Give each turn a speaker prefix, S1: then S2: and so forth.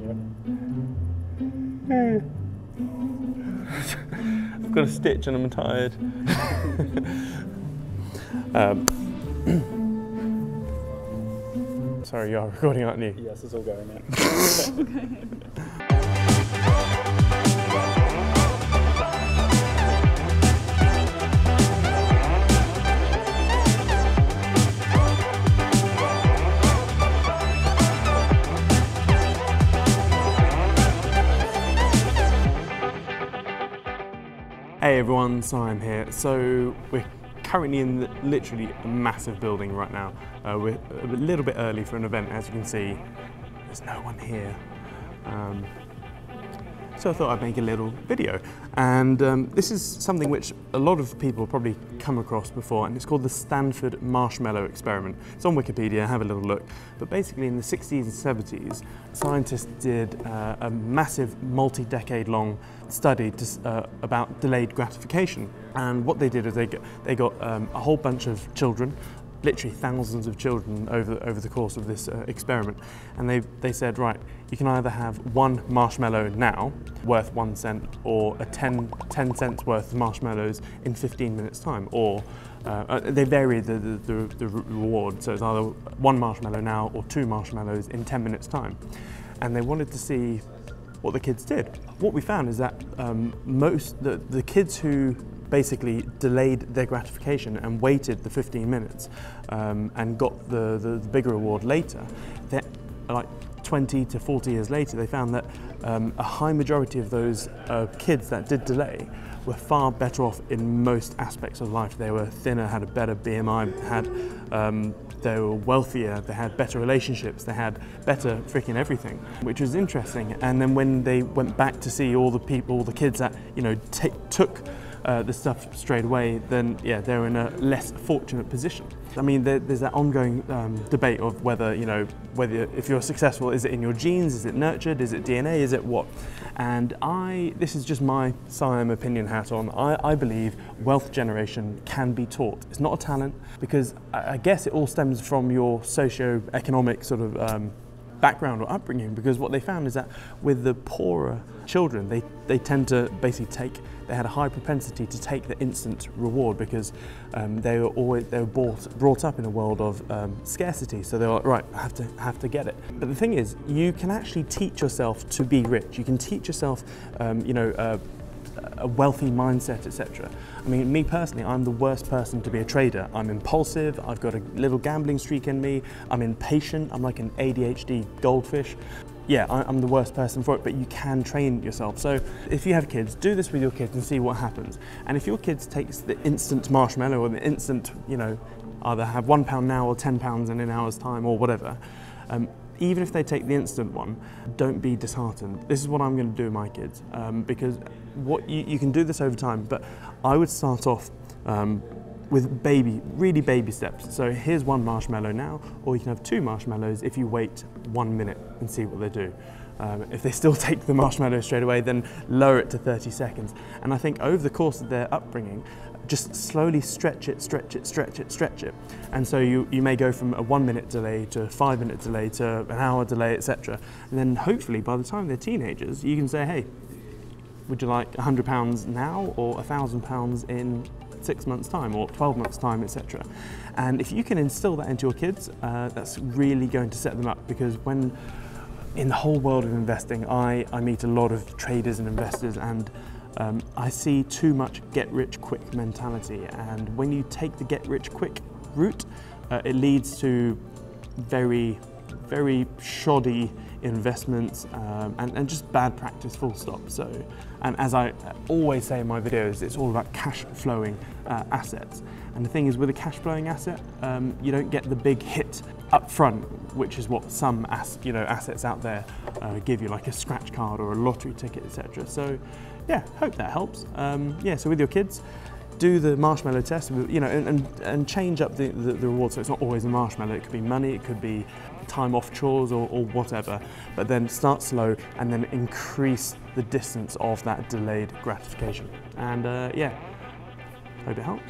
S1: I've got a stitch and I'm tired. Sorry, you are recording, aren't you?
S2: Yes, it's all going in.
S1: Hey everyone, Siam here. So we're currently in literally a massive building right now. We're a little bit early for an event, as you can see. There's no one here. So I thought I'd make a little video. And this is something which a lot of people probably come across before, and it's called the Stanford Marshmallow experiment. It's on Wikipedia, have a little look. But basically in the 60s and 70s, scientists did a massive multi-decade long study about delayed gratification. And what they did is they got a whole bunch of children, literally thousands of children over the course of this experiment, and they said, right, you can either have one marshmallow now worth 1 cent, or a 10 cents worth of marshmallows in 15 minutes time, or they varied the reward, so it's either one marshmallow now or 2 marshmallows in 10 minutes time. And they wanted to see what the kids did. What we found is that the kids who basically delayed their gratification and waited the 15 minutes and got the bigger reward later, that like 20 to 40 years later, they found that a high majority of those kids that did delay were far better off in most aspects of life. They were thinner, had a better BMI, they were wealthier, they had better relationships, they had better freaking everything, which was interesting. And then when they went back to see all the kids that took the stuff straight away, then yeah, they're in a less fortunate position. I mean, there's that ongoing debate of whether if you're successful, is it in your genes, is it nurtured, is it DNA, is it what? And this is just my Siam opinion hat on. I believe wealth generation can be taught. It's not a talent, because I guess it all stems from your socio-economic sort of background or upbringing, because what they found is that with the poorer children, they tend to basically they had a high propensity to take the instant reward, because they were brought up in a world of scarcity. So they were like, right, I have to get it. But the thing is, you can actually teach yourself to be rich. You can teach yourself, a wealthy mindset, etc. I mean, me personally, I'm the worst person to be a trader. I'm impulsive, I've got a little gambling streak in me, I'm impatient, I'm like an ADHD goldfish. Yeah, I'm the worst person for it, but you can train yourself. So if you have kids, do this with your kids and see what happens. And if your kids takes the instant marshmallow, or the instant, either have £1 now or £10 in an hour's time or whatever, even if they take the instant one, don't be disheartened. This is what I'm going to do with my kids, because you can do this over time, but I would start off with really baby steps. So here's 1 marshmallow now, or you can have 2 marshmallows if you wait 1 minute and see what they do. If they still take the marshmallow straight away, then lower it to 30 seconds. And I think over the course of their upbringing, just slowly stretch it. And so you may go from a 1 minute delay to a 5 minute delay to an hour delay, etc. And then hopefully by the time they're teenagers, you can say, hey, would you like £100 now or £1,000 in 6 months time or 12 months time, etc. And if you can instill that into your kids, that's really going to set them up, because when in the whole world of investing, I meet a lot of traders and investors, and I see too much get-rich-quick mentality. And when you take the get-rich-quick route, it leads to very, very shoddy investments and just bad practice, full stop. So, and as I always say in my videos, it's all about cash flowing assets. And the thing is, with a cash flowing asset, you don't get the big hit up front, which is what some assets out there give you, like a scratch card or a lottery ticket, etc. So yeah, hope that helps. Yeah, so with your kids, do the marshmallow test, and change up the reward. So it's not always a marshmallow. It could be money, it could be time off chores or whatever. But then start slow and then increase the distance of that delayed gratification. And yeah, hope it helps.